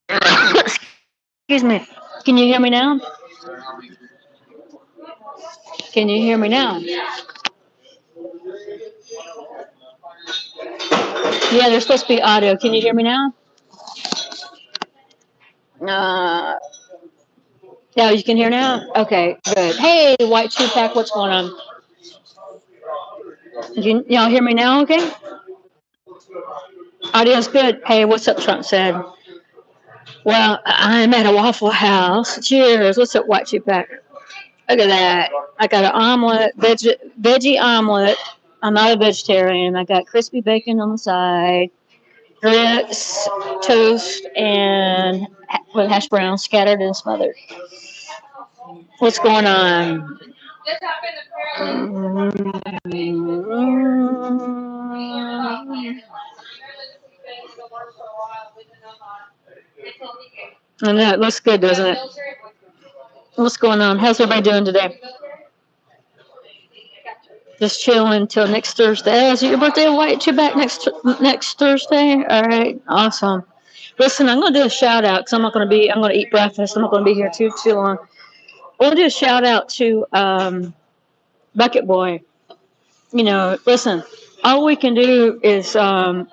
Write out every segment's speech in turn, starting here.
Excuse me. Can you hear me now? Can you hear me now? Yeah, there's supposed to be audio. Can you hear me now? Uh, yeah, you can hear now? Okay, good. Hey, White Two Pack, what's going on? Y'all hear me now okay? Audio's good. Hey, what's up, Trump said? Well, I'm at a Waffle House. Cheers. What's up, White Two Pack? Look at that. I got an omelet, veggie omelet. I'm not a vegetarian. I got crispy bacon on the side, grits, toast, and with hash browns scattered and smothered. What's going on? I know it looks good, doesn't it? What's going on? How's everybody doing today? Just chilling until next Thursday. Oh, is it your birthday? White you back next Thursday? All right, awesome. Listen, I'm gonna do a shout out because I'm gonna eat breakfast. I'm not gonna be here too long. I want to do a shout out to Bucket Boy. You know, listen, all we can do is all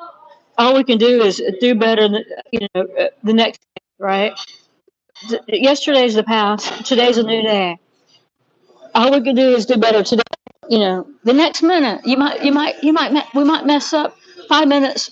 we can do is do better than the next day, right? Yesterday's the past. Today's a new day. All we can do is do better today. The next minute we might mess up 5 minutes.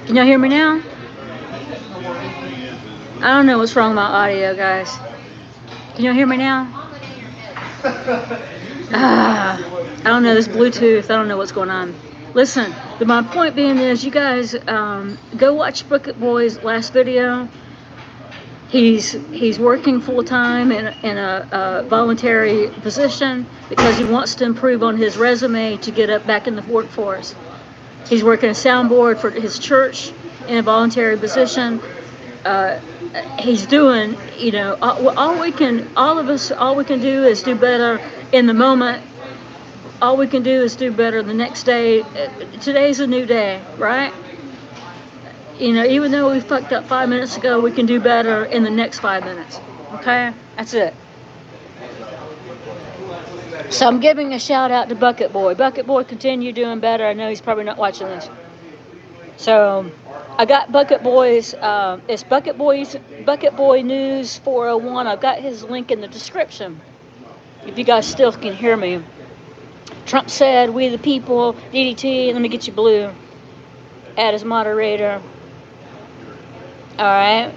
Can y'all hear me now? I don't know what's wrong with my audio, guys. Can y'all hear me now? I don't know this Bluetooth. I don't know what's going on. Listen, my point being is, you guys go watch Bucket Boy's last video. He's working full time in a voluntary position because he wants to improve on his resume to get up back in the workforce. He's working a soundboard for his church in a voluntary position. He's doing, all we can do is do better in the moment. All we can do is do better the next day. Today's a new day, right? Even though we fucked up 5 minutes ago, we can do better in the next 5 minutes. Okay? That's it. So I'm giving a shout out to Bucket Boy. Bucket Boy, continue doing better. I know he's probably not watching this. So I got Bucket Boy's, it's Bucket Boy News 401. I've got his link in the description. if you guys still can hear me. Trump said, "We the people, DDT." Let me get you blue. Add as moderator. All right.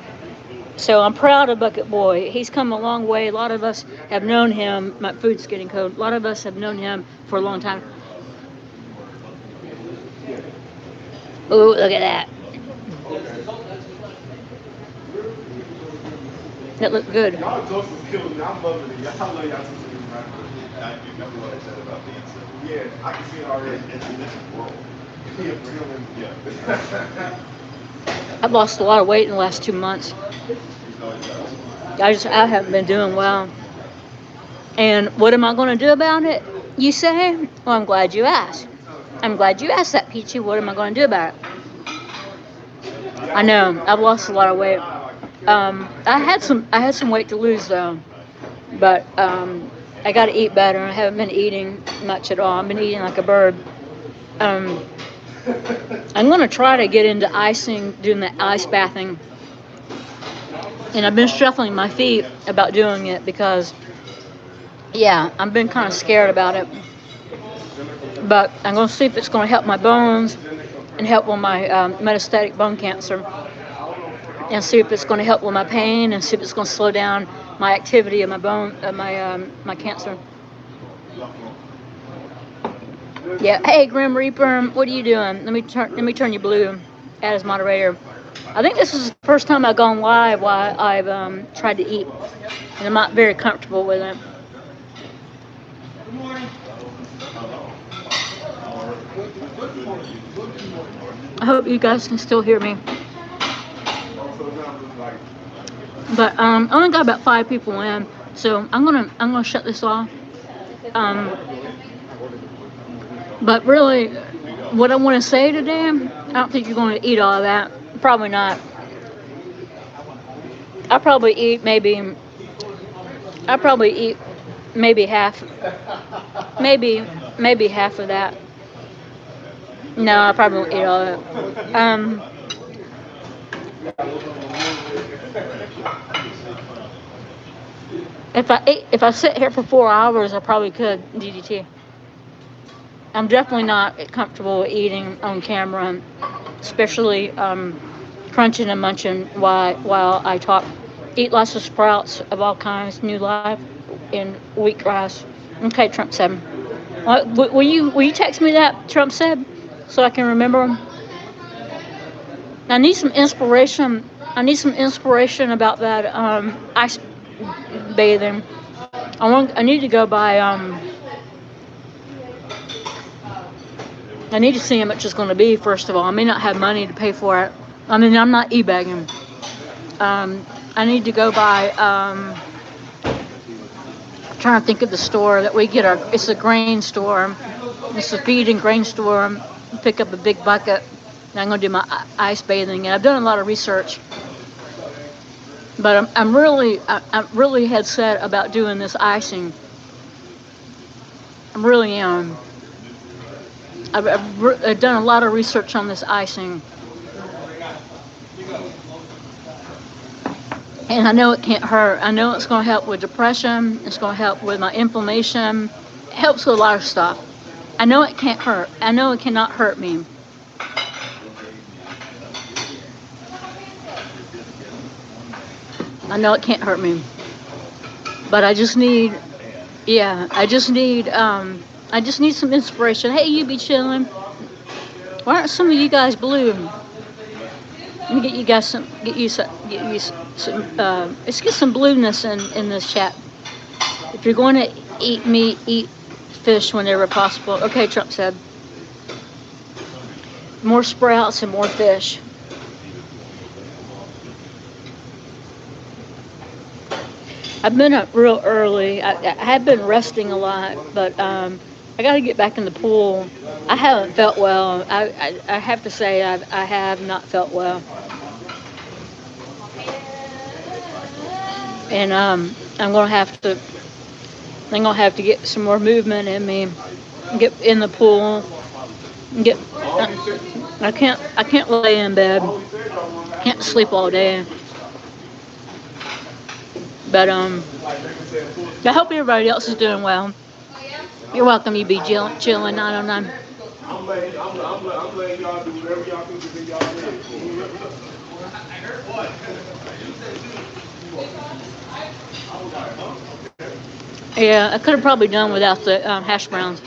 So I'm proud of Bucket Boy. He's come a long way. A lot of us have known him. My food's getting cold. A lot of us have known him for a long time. Ooh, look at that. That looked good. Y'all toast is killing me. I'm loving it. Y'all love y'all toast. I do know what I said about pizza. Yeah, I can see it already. It's a different world. Yeah. I've lost a lot of weight in the last 2 months. I haven't been doing well. And what am I going to do about it? You say? Well, I'm glad you asked. I'm glad you asked that, Peachy. What am I going to do about it? I know I've lost a lot of weight. I had some weight to lose though, but I got to eat better. I haven't been eating much at all. I've been eating like a bird. I'm going to try to get into icing, doing the ice bathing. And I've been shuffling my feet about doing it because, yeah, I've been kind of scared about it. But I'm going to see if it's going to help my bones and help with my metastatic bone cancer. And see if it's going to help with my pain and see if it's going to slow down my activity of my bone, my cancer. Yeah. Hey, Grim Reaper, what are you doing? Let me turn you blue. Add as moderator. I think this is the first time I've gone live while I've tried to eat, and I'm not very comfortable with it. Good morning. I hope you guys can still hear me. But I only got about 5 people in, so I'm gonna shut this off. But really, what I want to say today, I don't think you're going to eat all of that. Probably not. I probably eat maybe half, maybe half of that. No, I probably won't eat all of it. If I sit here for 4 hours, I probably could DDT. I'm definitely not comfortable eating on camera, especially crunching and munching while I talk. Eat lots of sprouts of all kinds, New Life, and wheatgrass. Okay, Trump said. Will you text me that, Trump said, so I can remember? I need some inspiration. I need some inspiration about that ice bathing. I need to go buy. I need to see how much it's going to be. First of all, I may not have money to pay for it. I mean, I'm not e-bagging. I need to go buy. I'm trying to think of the store that we get our. It's a grain store. It's a feed and grain store. Pick up a big bucket. And I'm going to do my ice bathing. And I've done a lot of research. But I'm really head set about doing this icing. I really am. I've done a lot of research on this icing. And I know it can't hurt. I know it's going to help with depression. It's going to help with my inflammation. It helps with a lot of stuff. I know it can't hurt. I know it cannot hurt me. I know it can't hurt me. But I just need some inspiration. Hey, you be chilling. Why aren't some of you guys blue? Let me get you guys some. Let's get some blueness in this chat. If you're going to eat meat, eat fish whenever possible. Okay, Trump said. More sprouts and more fish. I've been up real early. I have been resting a lot, but I got to get back in the pool. I haven't felt well. I have to say I have not felt well. And I'm gonna have to get some more movement in me. Get in the pool. Get. I can't lay in bed. Can't sleep all day. But I hope everybody else is doing well. You're welcome. You be chilling 909. I'm letting y'all do whatever y'all think is in y'all head. I was like, huh? Okay. Yeah, I could have probably done without the hash browns.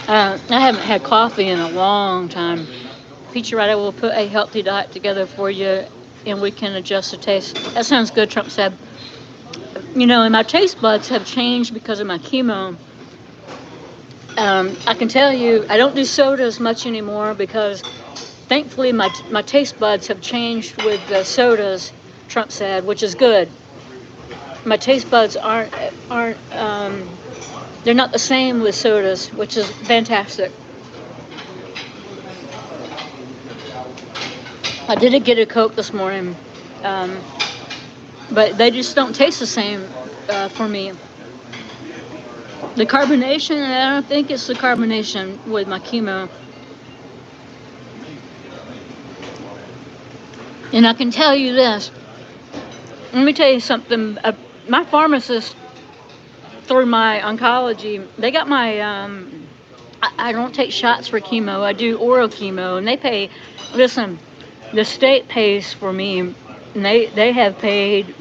I haven't had coffee in a long time. Feature Writer will put a healthy diet together for you, and we can adjust the taste. That sounds good, Trump said. You know, and my taste buds have changed because of my chemo. I can tell you, I don't do sodas much anymore because thankfully my taste buds have changed with the sodas, Trump said, which is good. My taste buds aren't they're not the same with sodas, which is fantastic. I did get a Coke this morning, um, but they just don't taste the same for me. The carbonation, I don't think it's the carbonation with my chemo. And I can tell you this. Let me tell you something. My pharmacist through my oncology, they got my. I don't take shots for chemo. I do oral chemo, and they pay. Listen, the state pays for me, and they have paid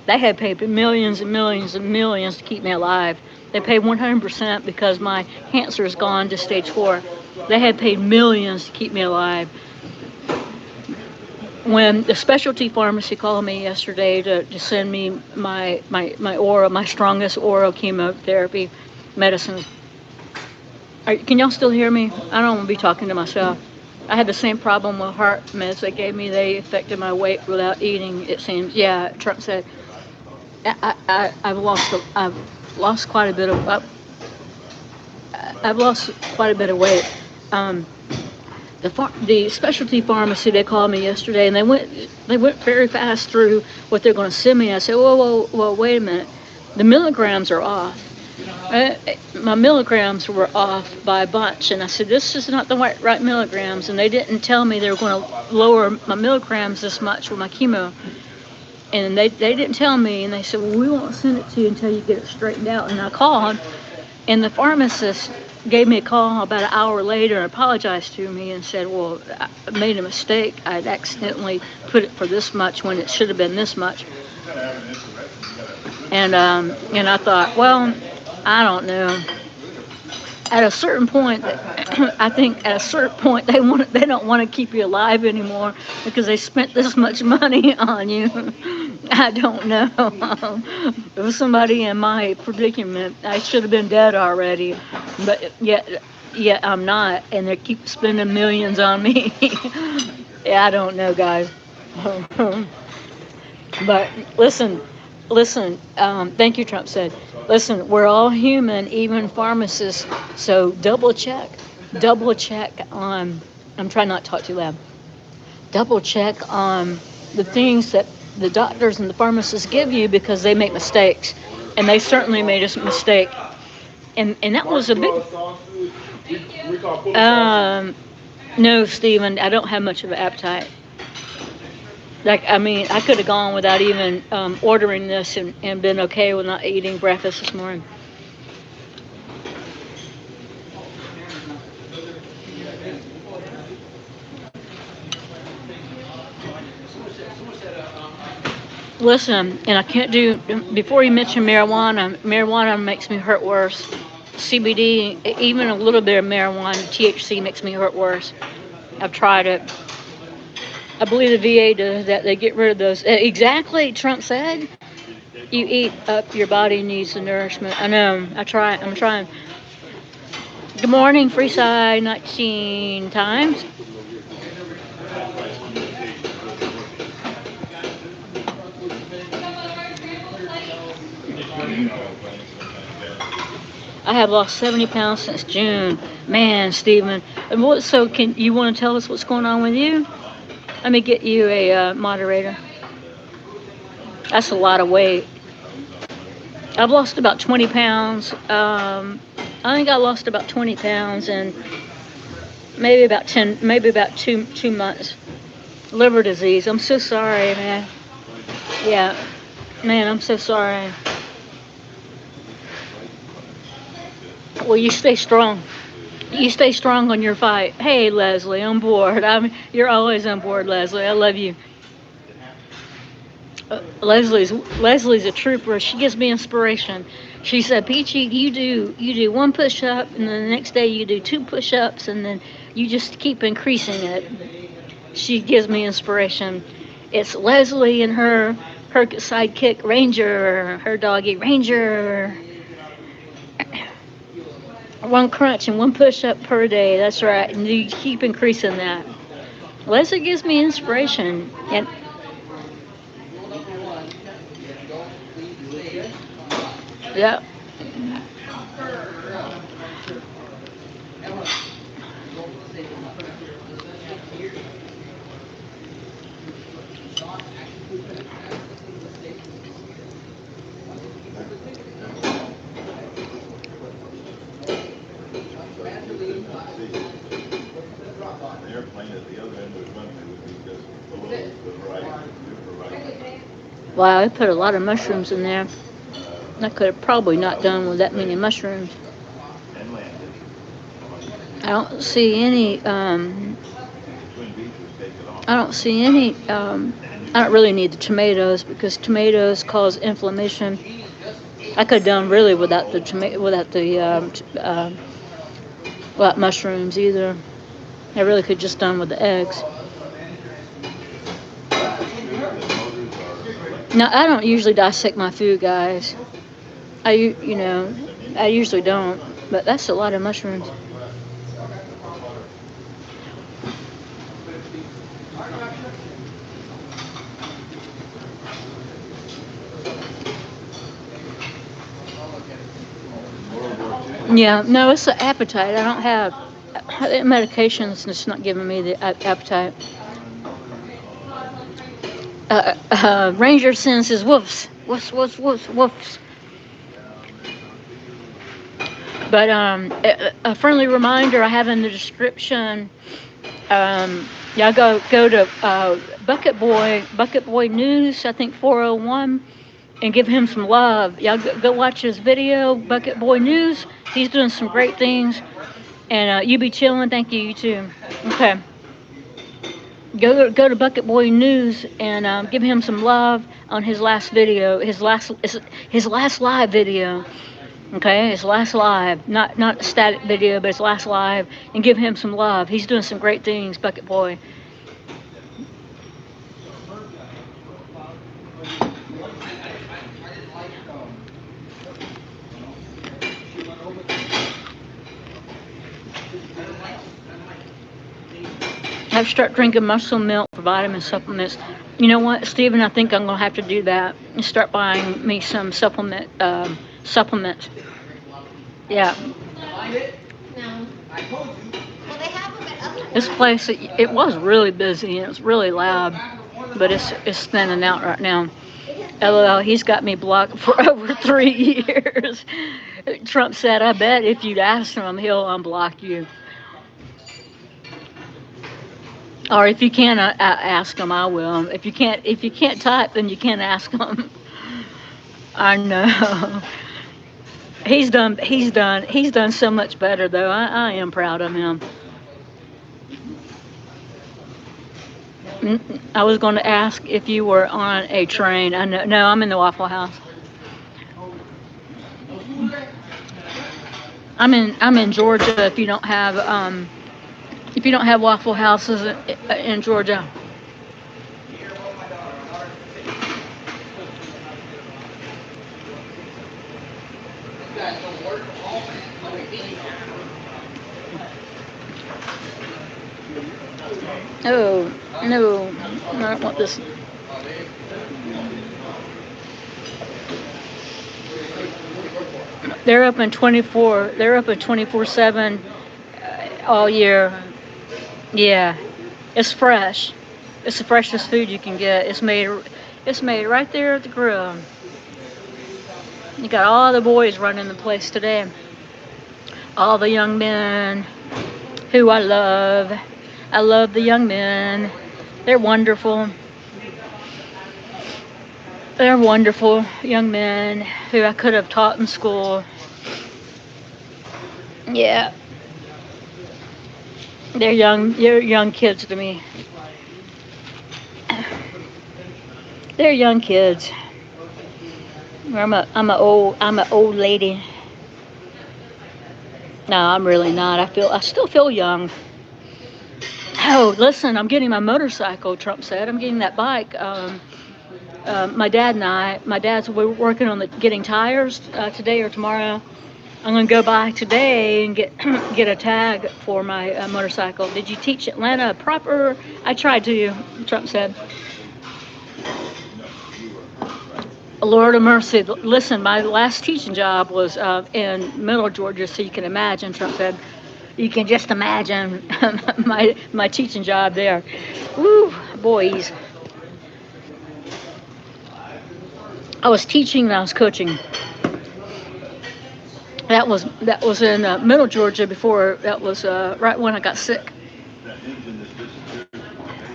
millions and millions and millions to keep me alive. They pay 100% because my cancer has gone to stage 4. They had paid millions to keep me alive. When the specialty pharmacy called me yesterday to send me my strongest oral chemotherapy medicines. Can y'all still hear me? I don't want to be talking to myself. I had the same problem with heart meds they gave me. They affected my weight without eating, it seems. Yeah, Trump said. I've lost quite a bit of I've lost quite a bit of weight. Um, the specialty pharmacy, they called me yesterday, and they went very fast through what they're going to send me. I said, whoa, wait a minute, the milligrams are off. My milligrams were off by a bunch, and I said, this is not the right milligrams, and they didn't tell me they were going to lower my milligrams this much with my chemo. And they didn't tell me, and they said, well, we won't send it to you until you get it straightened out. And I called, and the pharmacist gave me a call about an hour later and apologized to me and said, well, I made a mistake. I'd accidentally put it for this much when it should have been this much. And I thought, well, I don't know. At a certain point, I think at a certain point they don't want to keep you alive anymore because they spent this much money on you. I don't know. If it was somebody in my predicament, I should have been dead already, but yet I'm not, and they keep spending millions on me. Yeah, I don't know, guys. But listen. Thank you, Trump said. Listen, we're all human, even pharmacists. So double check on. I'm trying not to talk too loud. Double check on the things that the doctors and the pharmacists give you because they make mistakes, and they certainly made a mistake. And that was a big. No, Stephen, I don't have much of an appetite. Like, I mean, I could have gone without even ordering this and been okay with not eating breakfast this morning. Listen, and I can't do, before you mentioned marijuana makes me hurt worse. CBD, even a little bit of marijuana, THC makes me hurt worse. I've tried it. I believe the VA does that. They get rid of those. Exactly, Trump said. You eat up, your body needs the nourishment. I know. I'm trying. Good morning, Freeside 19 times. I have lost 70 pounds since June. Man, Stephen. So can you want to tell us what's going on with you? Let me get you a moderator. That's a lot of weight. I've lost about 20 pounds. I think I lost about 20 pounds in maybe about 2 months. Liver disease. I'm so sorry, man. Yeah, man, I'm so sorry. Well, you stay strong. You stay strong on your fight. Hey, Leslie, on board. You're always on board, Leslie. I love you. Leslie's a trooper. She gives me inspiration. She said, "Peachy, you do one push up, and then the next day you do two push ups, and then you just keep increasing it." She gives me inspiration. It's Leslie and her sidekick Ranger, her doggy Ranger. One crunch and one push up per day. That's right, and you keep increasing that. Leslie gives me inspiration, and yeah. So if you could not see an airplane at the other end of the runway would be just below the horizon, the horizon. Wow, I put a lot of mushrooms in there. I could have probably not done with that many mushrooms. And landed. I don't see any. The Twin Beach was taken off. I don't see any. I don't really need the tomatoes because tomatoes cause inflammation. I could have done really without the tomato, without mushrooms either. I really could just done with the eggs. Is it true that motors are Now electric? I don't usually dissect my food, guys. You know, I usually don't. But that's a lot of mushrooms. In World War II, Yeah, no, it's the appetite. I don't have medications. It's not giving me the appetite. Ranger sends his woofs, woofs, woofs, woofs, woofs. But a friendly reminder I have in the description. Y'all go to Bucket Boy News. I think 401, and give him some love. Y'all go watch his video, Bucket Boy News. He's doing some great things. And you be chilling. Thank you. You too. Okay. Go to Bucket Boy News and give him some love on his last video, his last live video. Okay, his last live, not a static video, but his last live, and give him some love. He's doing some great things, Bucket Boy. I have to start drinking muscle milk for vitamin supplements. You know what, Stephen? I think I'm gonna have to do that and start buying me some supplements. Yeah, this place it was really busy and it was really loud, but it's thinning out right now. LOL, he's got me blocked for over 3 years. Trump said, "I bet if you'd ask him, he'll unblock you." Or if you can't ask him, I will. If you can't type, then you can't ask him. I know. He's done so much better though. I am proud of him. I was going to ask if you were on a train. I know. No, I'm in the Waffle House. I'm in Georgia. If you don't have Waffle Houses in Georgia. Oh no, I don't want this. They're open 24. They're open 24/7 all year. Yeah, it's fresh. It's the freshest food you can get. It's made right there at the grill. You got all the boys running the place today. All the young men who I love. I love the young men. They're wonderful. They're wonderful young men who I could have taught in school. Yeah, they're young kids to me. They're young kids. I'm a old lady. No, I'm really not. I still feel young. Oh, listen, I'm getting my motorcycle. Trump said I'm getting that bike. My dad's we're working on getting tires today or tomorrow. I'm gonna go by today and get get a tag for my motorcycle. Did you teach Atlanta proper? I tried to. Trump said. Lord of mercy. Listen, my last teaching job was in Middle Georgia, so you can imagine. Trump said, you can just imagine my teaching job there. Woo, boys. I was teaching and I was coaching. That was in Middle Georgia before. That was right when I got sick.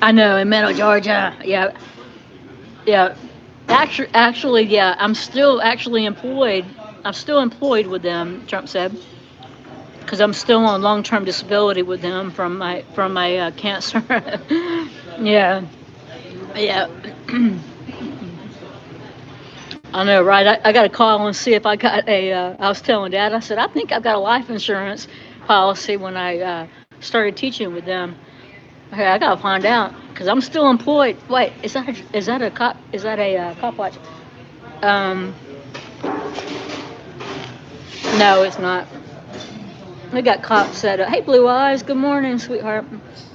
I know in Middle Georgia. Yeah, yeah. Actually, yeah. I'm still actually employed. I'm still employed with them. Trump said because I'm still on long-term disability with them from my cancer. Yeah, yeah. I know, right? I got to call and see if I got a. I was telling Dad, I said, I think I've got a life insurance policy when I started teaching with them. Okay, I got to find out because I'm still employed. Wait, is that a cop? Is that a cop watch? Um, no, it's not. We got cops that, hey, Blue Eyes, good morning, sweetheart.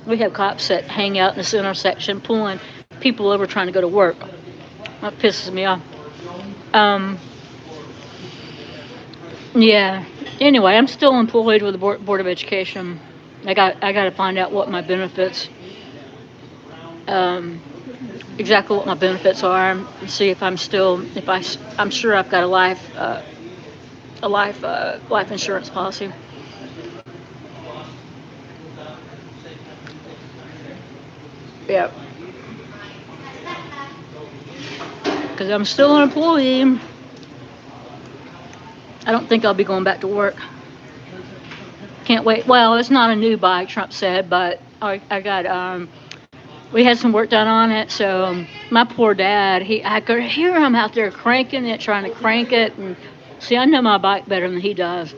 We have cops that hang out in this intersection pulling people over trying to go to work. That pisses me off. Um, Yeah. Anyway, I'm still employed with the Board of Education. I got to find out what my benefits, um, exactly what my benefits are, and see if I'm still, if I, I'm sure I've got life insurance policy. Yeah. Because I'm still an employee. I don't think I'll be going back to work. Can't wait. Well, it's not a new bike, Trump said, but I got we had some work done on it. So my poor dad, I could hear him out there cranking it, trying to crank it, and see, I know my bike better than he does.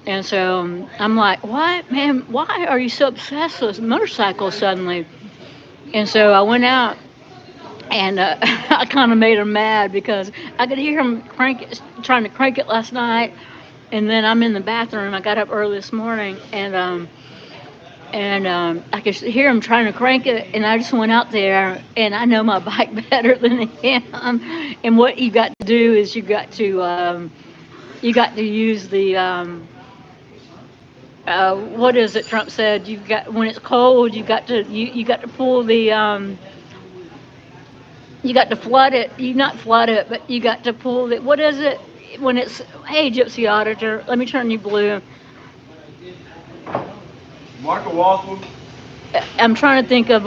And so I'm like, what, man? Why are you so obsessed with motorcycles suddenly? And so I went out and I kind of made him mad because I could hear him trying to crank it last night. And then I'm in the bathroom. I got up early this morning, and I could hear him trying to crank it, and I just went out there, and I know my bike better than him. And what you got to do is you got to use the what is it? Trump said you got when it's cold, you got to pull the you got to flood it. You not flood it, but you got to pull it. What is it when it's hey Gypsy Auditor? Let me turn you blue. Michael Waffle. I'm trying to think of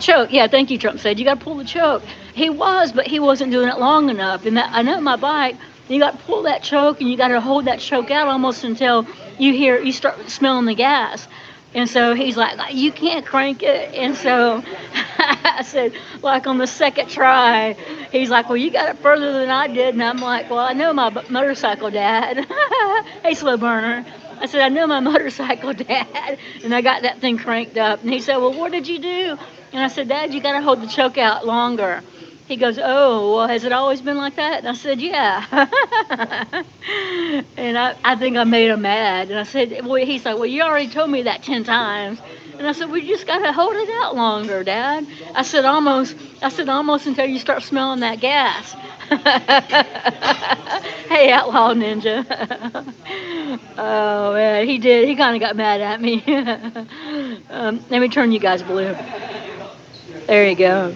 choke. Yeah, thank you. Trump said you got to pull the choke. He was, but he wasn't doing it long enough. And that I know my bike. You got to pull that choke, and you got to hold that choke out almost until you start smelling the gas. And so he's like, you can't crank it. And so I said, like on the second try, he's like, well, you got it further than I did. And I'm like, well, I know my motorcycle, Dad. Hey, slow burner. I said, I know my motorcycle, Dad. And I got that thing cranked up. And he said, well, what did you do? And I said, Dad, you got to hold the choke out longer. He goes, oh, well, has it always been like that? And I said, yeah. And I think I made him mad. And I said, well, he's like, well, you already told me that 10 times. And I said, we just got to hold it out longer, Dad. I said, almost until you start smelling that gas. Hey, Outlaw Ninja. Oh, man, he did. He kind of got mad at me. Let me turn you guys blue. There you go.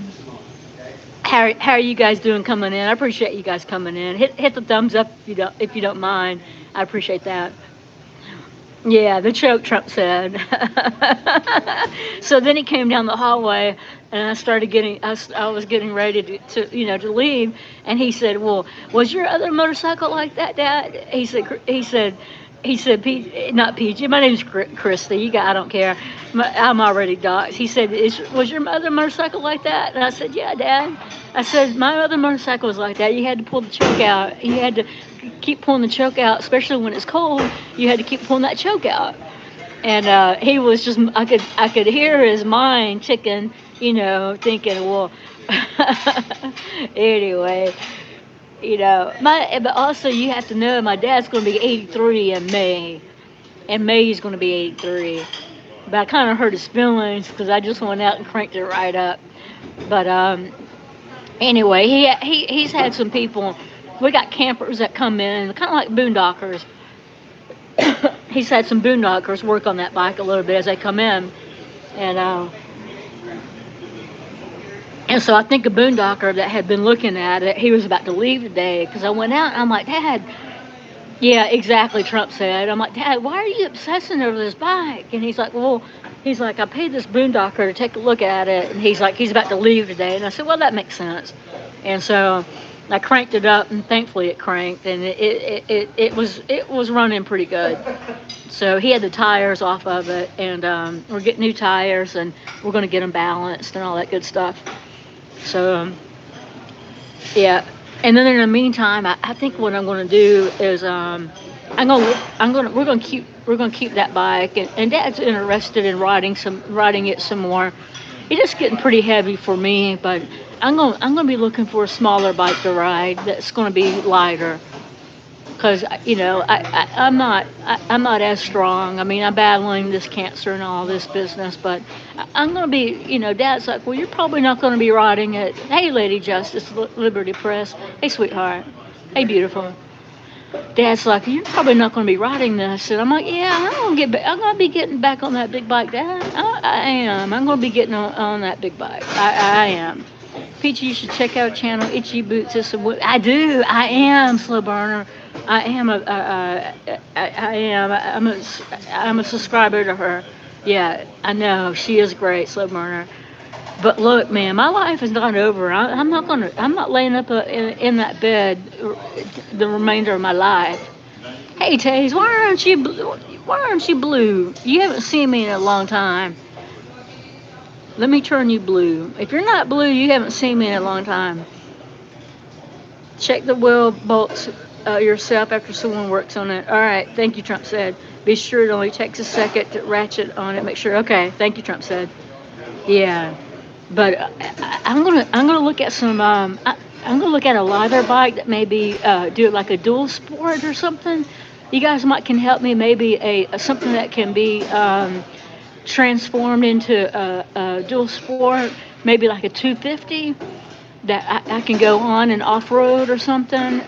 How are you guys doing coming in? I appreciate you guys coming in. Hit the thumbs up if you don't mind. I appreciate that. Yeah, the choke, Trump said. So then he came down the hallway, and I started getting, I was getting ready to leave, and he said, "Well, was your other motorcycle like that, Dad?" He said, not PG. My name's Christy. I don't care. I'm already doxxed. He said, "Was your other motorcycle like that?" And I said, "Yeah, Dad." I said, "My other motorcycle was like that. You had to pull the choke out. You had to keep pulling the choke out, especially when it's cold. You had to keep pulling that choke out." And he was just, I could hear his mind ticking, thinking, well, anyway, but also you have to know my dad's going to be 83 in May. In May he's going to be 83. But I kind of hurt his feelings because I just went out and cranked it right up. But anyway, he's had some people. We got campers that come in, kind of like boondockers. He's had some boondockers work on that bike a little bit as they come in, and so I think a boondocker that had been looking at it, he was about to leave today because I went out and I'm like, Dad, yeah, exactly. Trump said, I'm like, Dad, why are you obsessing over this bike? And he's like, well, he's like, I paid this boondocker to take a look at it, and he's like, he's about to leave today, and I said, well, that makes sense, and so I cranked it up, and thankfully it cranked, and it was running pretty good. So he had the tires off of it, and we're getting new tires, and we're going to get them balanced and all that good stuff. So yeah, and then in the meantime, I think what I'm going to do is we're gonna keep that bike, and Dad's interested in riding it some more. It's just getting pretty heavy for me, but I'm gonna be looking for a smaller bike to ride that's going to be lighter because I'm not as strong. I mean, I'm battling this cancer and all this business, but I'm gonna be. Dad's like, well, you're probably not gonna be riding it. Hey, Lady Justice, Liberty Press. Hey, sweetheart. Hey, beautiful. Dad's like, you're probably not gonna be riding this, and I'm like, yeah, I'm gonna be getting back on that big bike, Dad. I am. I'm gonna be getting on that big bike. I am. Peachy, you should check out channel Itchy Boots. I do. I am slow burner. I am I am. I'm a subscriber to her. Yeah, I know she is great, slow burner. But look, man, my life is not over. I'm not gonna. I'm not laying up in that bed the remainder of my life. Hey, Taze, Why aren't you blue? You haven't seen me in a long time. Let me turn you blue. If you're not blue, you haven't seen me in a long time. Check the wheel bolts yourself after someone works on it. All right, thank you, Trump said. Be sure it only takes a second to ratchet on it. Make sure. Okay, thank you, Trump said. Yeah, but I'm gonna look at I'm gonna look at a lighter bike that maybe do like a dual sport or something. You guys might can help me. Maybe something that can be transformed into a dual sport. Maybe like a 250 that I can go on and off road or something.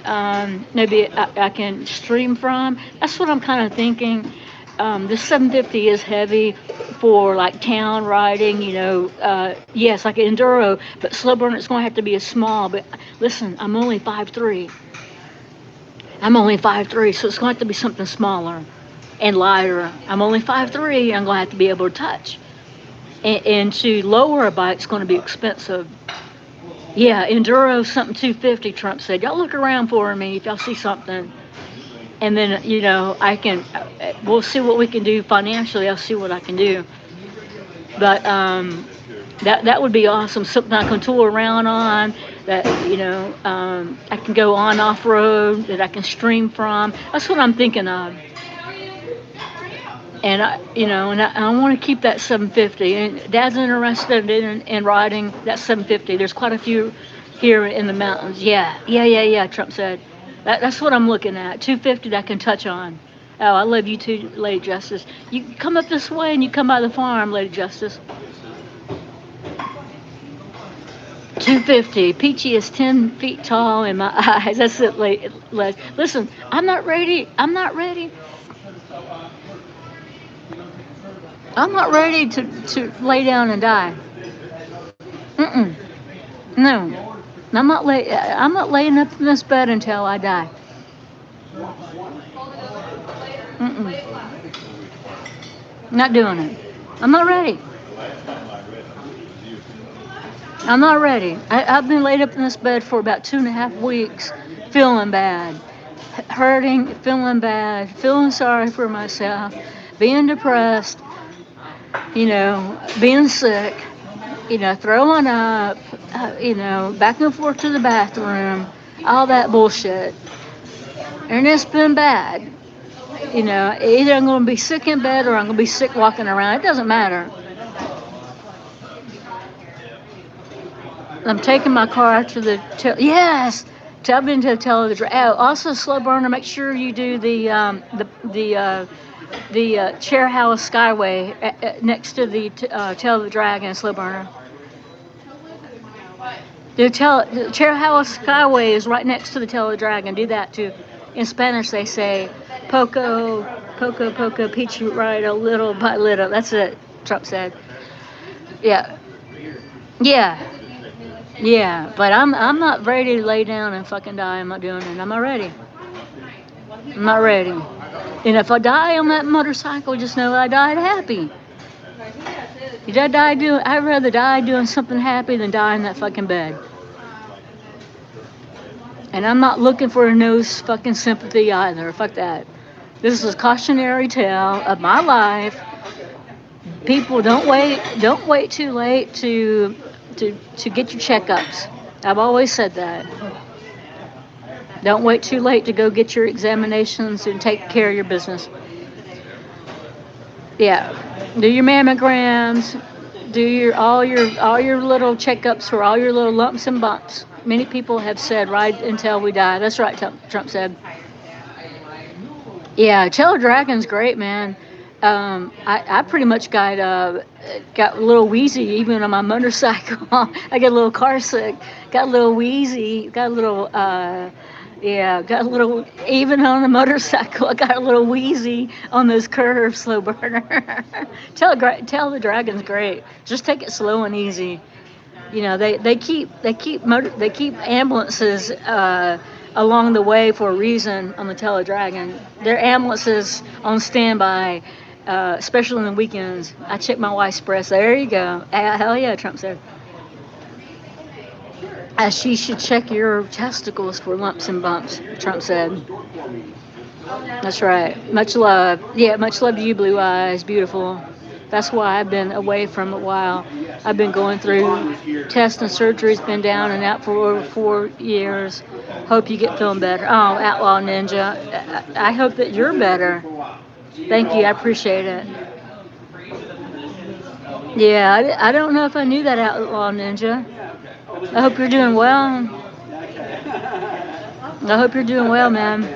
Maybe I can stream from. That's what I'm kind of thinking. The 750 is heavy for like town riding, yes, like an enduro, but slow burner it's going to have to be a small. But listen, I'm only 5'3", so it's going to have to be something smaller and lighter. I'm only 5'3". I'm going to have to be able to touch. And to lower a bike is going to be expensive. Yeah, enduro something 250. Trump said, "Y'all look around for me if y'all see something." And then I can. We'll see what we can do financially. I'll see what I can do. But that would be awesome. Something I can tool around on. That I can go on off road. That I can stream from. That's what I'm thinking of. And I want to keep that 750. And Dad's interested in riding that 750. There's quite a few here in the mountains. Yeah, yeah, yeah, yeah. Trump said, that's what I'm looking at. 250 that I can touch on. Oh, I love you too, Lady Justice. You come up this way and you come by the farm, Lady Justice. 250. Peachy is 10 feet tall in my eyes. That's it, Listen, I'm not ready. I'm not ready to lay down and die. Mm-mm. No. I'm not laying up in this bed until I die. Mm-mm. no requirement. Not doing it. I'm not ready. The last time I read it was you. I'm not ready. I've been laid up in this bed for about 2.5 weeks, feeling bad, hurting, feeling bad, feeling sorry for myself, being depressed, being sick, throwing up, back and forth to the bathroom, all that bullshit. And it's been bad. Either I'm going to be sick in bed or I'm going to be sick walking around. It doesn't matter. I'm taking my car out to the yes. I've been to the television. Oh, also, slow burner. Make sure you do the Chair House Skyway next to the Tail of the Dragon. Slow burner. The Chair House Skyway is right next to the Tail of the Dragon. Do that too. In Spanish, they say "poco, poco, poco, pichu right a little by little." That's it. Trump said. Yeah, yeah. Yeah, but I'm not ready to lay down and fucking die. I'm not doing it. I'm not ready. I'm not ready. And if I die on that motorcycle, just know I died happy. Did I die doing? I'd rather die doing something happy than die in that fucking bed. And I'm not looking for no fucking sympathy either. Fuck that. This is a cautionary tale of my life. People, don't wait too late to get your checkups. I've always said that. Don't wait too late to go get your examinations and take care of your business. Yeah, do your mammograms, do your little checkups for all your little lumps and bumps. Many people have said right until we die. That's right, Trump said. Yeah, Tail Dragon's great, man. I pretty much got a little wheezy even on my motorcycle. I got a little car sick, got a little wheezy, got a little yeah, got a little even on the motorcycle. I got a little wheezy on those curves, slow burner. Tell the Dragon's great. Just take it slow and easy. They keep ambulances along the way for a reason on the Teledragon. They're ambulances on standby, especially on the weekends. I check my wife's breast. There you go. Hell yeah, Trump said. She should check your testicles for lumps and bumps, Trump said. That's right. Much love. Yeah, much love to you, Blue Eyes. Beautiful. That's why I've been away from a while. I've been going through tests and surgeries, been down and out for over 4 years. Hope you get feeling better. Oh, Outlaw Ninja. I hope that you're better. Thank you. I appreciate it. Yeah, I don't know if I knew that, Outlaw Ninja. I hope you're doing well. I hope you're doing well, man.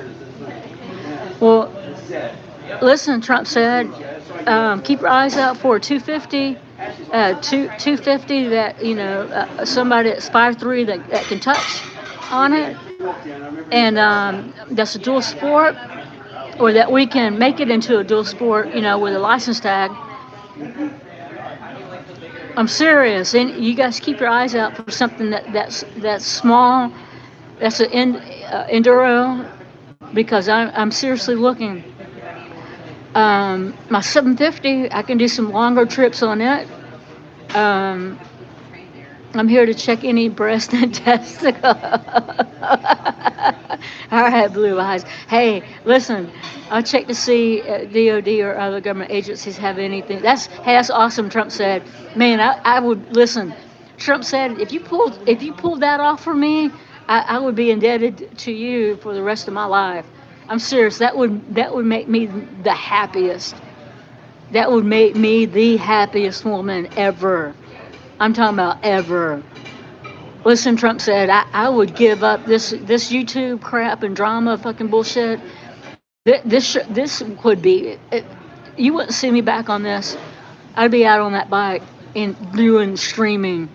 Well, listen, Trump said, keep your eyes out for 250, 250 that, somebody that's 5'3" that can touch on it. And that's a dual sport, or that we can make it into a dual sport, with a license tag. I'm serious. And you guys keep your eyes out for something that's small, that's an enduro, because I'm seriously looking. My 750, I can do some longer trips on it. Um, I'm here to check any breast and testicle. All right, Blue Eyes. Hey, listen, I'll check to see DOD or other government agencies have anything. That's awesome. Trump said, man, I would listen. Trump said, if you pulled that off for me, I would be indebted to you for the rest of my life. I'm serious. That would make me the happiest. That would make me the happiest woman ever. I'm talking about ever. Listen, Trump said, I would give up this YouTube crap and drama fucking bullshit. This would be, you wouldn't see me back on this. I'd be out on that bike and doing streaming.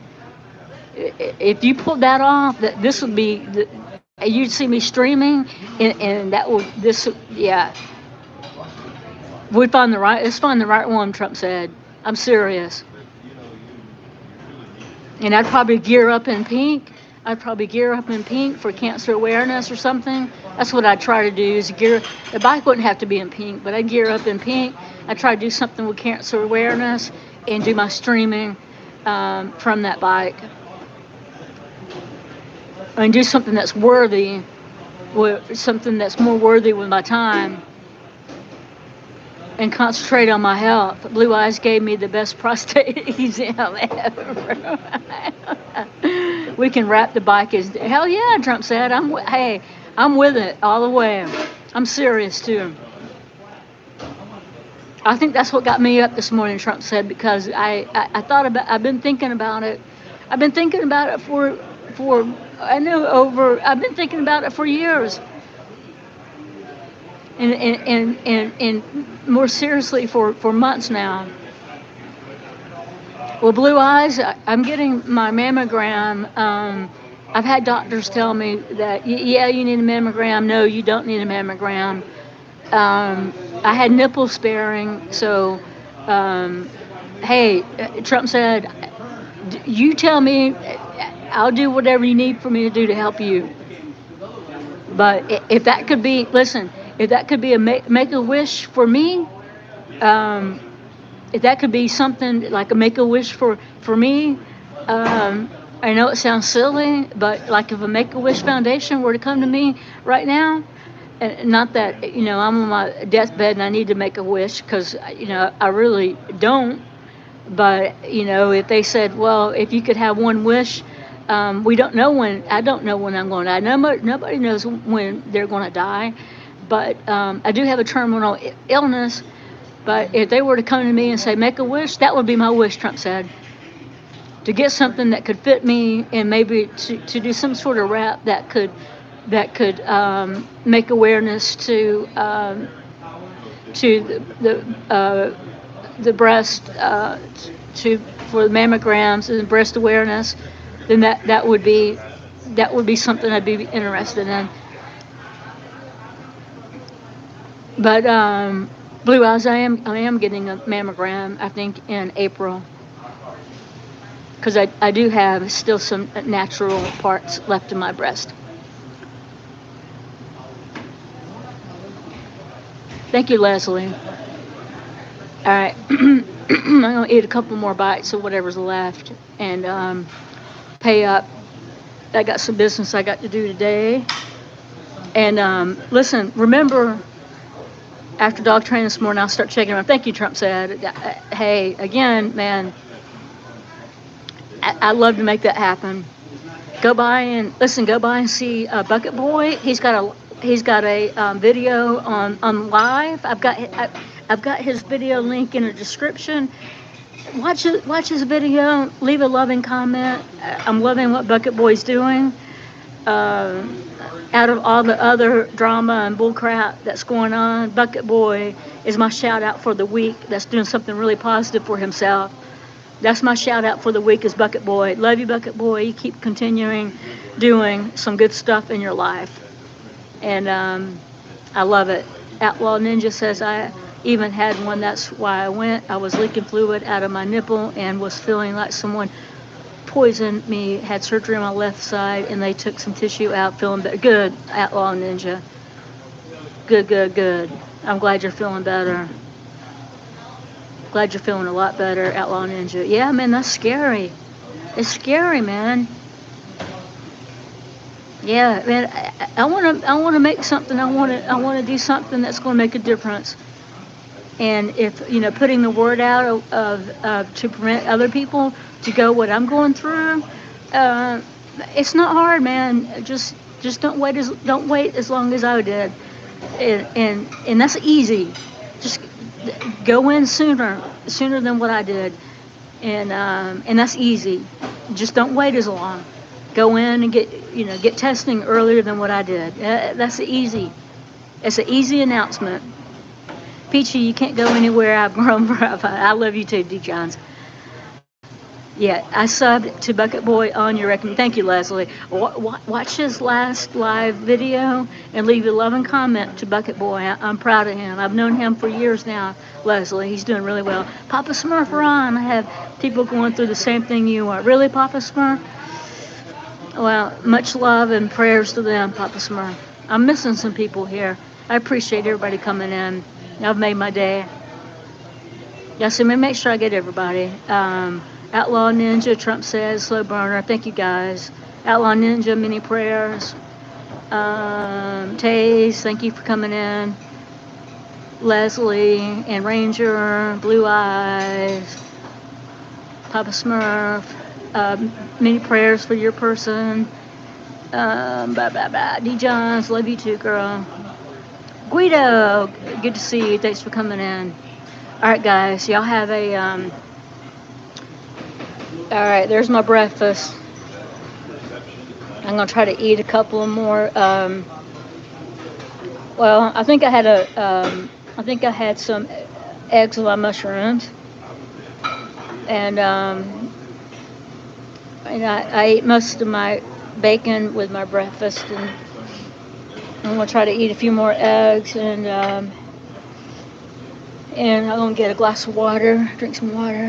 If you pulled that off, this would be, you'd see me streaming, and yeah. Let's find the right one, Trump said. I'm serious. And I'd probably gear up in pink. I'd probably gear up in pink for cancer awareness or something. That's what I'd try to do is gear. The bike wouldn't have to be in pink, but I'd gear up in pink. I'd try to do something with cancer awareness and do my streaming from that bike. And do something that's worthy, something that's more worthy with my time, and concentrate on my health. Blue Eyes gave me the best prostate exam ever. We can wrap the bike as hell yeah, Trump said. I'm with it all the way. I'm serious too. I think that's what got me up this morning, Trump said, because I thought about, I've been thinking about it. I've been thinking about it I've been thinking about it for years. And more seriously for months now. Well, Blue Eyes, I'm getting my mammogram. I've had doctors tell me that, yeah, you need a mammogram. No, you don't need a mammogram. I had nipple sparing, so, hey, Trump said, you tell me, I'll do whatever you need for me to do to help you. But if that could be, listen, if that could be a make a wish for me, if that could be something like a make a wish for me, I know it sounds silly, but like if a Make a Wish Foundation were to come to me right now, and not that I'm on my deathbed and I need to make a wish because I really don't, but if they said, well, if you could have one wish, we don't know when. I don't know when I'm going to die. Nobody knows when they're going to die, but I do have a terminal illness. But if they were to come to me and say, make a wish, that would be my wish, Trump said. To get something that could fit me and maybe to do some sort of wrap that could make awareness to the breast, for the mammograms and breast awareness, then that would be something I'd be interested in. But Blue Eyes, I am getting a mammogram, I think, in April. Because I do have still some natural parts left in my breast. Thank you, Leslie. All right. I'm going to eat a couple more bites of whatever's left and pay up. I got some business I got to do today. And listen, remember, after dog training this morning, I'll start checking around. Thank you, Trump said. Hey, again, man, I love to make that happen. Go by and see Bucket Boy. He's got a video on live. I've got his video link in the description. Watch his video. Leave a loving comment. I'm loving what Bucket Boy's doing. Out of all the other drama and bullcrap that's going on, Bucket Boy is my shout out for the week. That's doing something really positive for himself. That's my shout out for the week is Bucket Boy. Love you, Bucket Boy. You keep continuing doing some good stuff in your life. And I love it. Outlaw Ninja says, I even had one. That's why I went. I was leaking fluid out of my nipple and was feeling like someone poisoned me. Had surgery on my left side and they took some tissue out. Feeling better. Good, Outlaw Ninja. Good. I'm glad you're feeling better. Glad you're feeling a lot better, Outlaw Ninja. Yeah, man, that's scary. It's scary, man. Yeah, man, I want to make something. I want to do something that's going to make a difference. And if putting the word out of to prevent other people to go what I'm going through, it's not hard, man. Just don't wait as long as I did, and that's easy. Just go in sooner than what I did, and that's easy. Just don't wait as long. Go in and get testing earlier than what I did. That's easy. It's an easy announcement. Peachy, you can't go anywhere. I've grown up. I love you too, D. Johns. Yeah, I subbed to Bucket Boy on your recommendation. Thank you, Leslie. Watch his last live video and leave a loving comment to Bucket Boy. I'm proud of him. I've known him for years now, Leslie. He's doing really well. Papa Smurf, Ron. I have people going through the same thing you are. Really, Papa Smurf? Well, much love and prayers to them, Papa Smurf. I'm missing some people here. I appreciate everybody coming in. Y'all made my day. Yeah, so make sure I get everybody. Outlaw Ninja, Trump says, Slow Burner. Thank you guys. Outlaw Ninja, many prayers. Taze, thank you for coming in. Leslie and Ranger, Blue Eyes, Papa Smurf. Many prayers for your person. D. Johns, love you too, girl. Guido, good to see you. Thanks for coming in. All right, guys, y'all have a. All right, there's my breakfast. I'm gonna try to eat a couple of more. Well, I think I had I think I had some eggs with my mushrooms, and I ate most of my bacon with my breakfast, and I'm gonna try to eat a few more eggs, and I'm gonna get a glass of water, drink some water.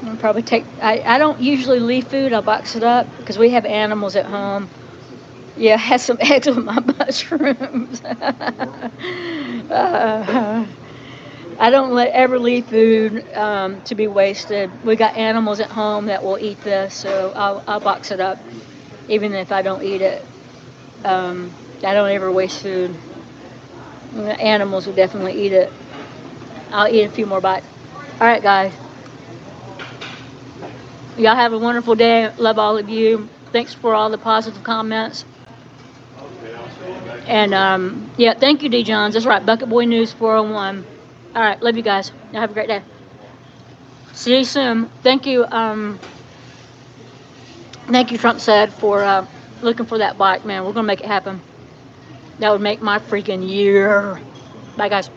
I'll probably take. I don't usually leave food. I'll box it up because we have animals at home. Yeah, I had some eggs with my mushrooms. I don't ever leave food to be wasted. We got animals at home that will eat this, so I'll box it up, even if I don't eat it. I don't ever waste food. The animals will definitely eat it. I'll eat a few more bites. All right, guys. Y'all have a wonderful day. Love all of you. Thanks for all the positive comments. And yeah, thank you, D. Johns. That's right. Bucket Boy News 401. All right, love you guys. Y'all have a great day. See you soon. Thank you. Thank you, Trump said, for looking for that bike, man. We're gonna make it happen. That would make my freaking year. Bye, guys.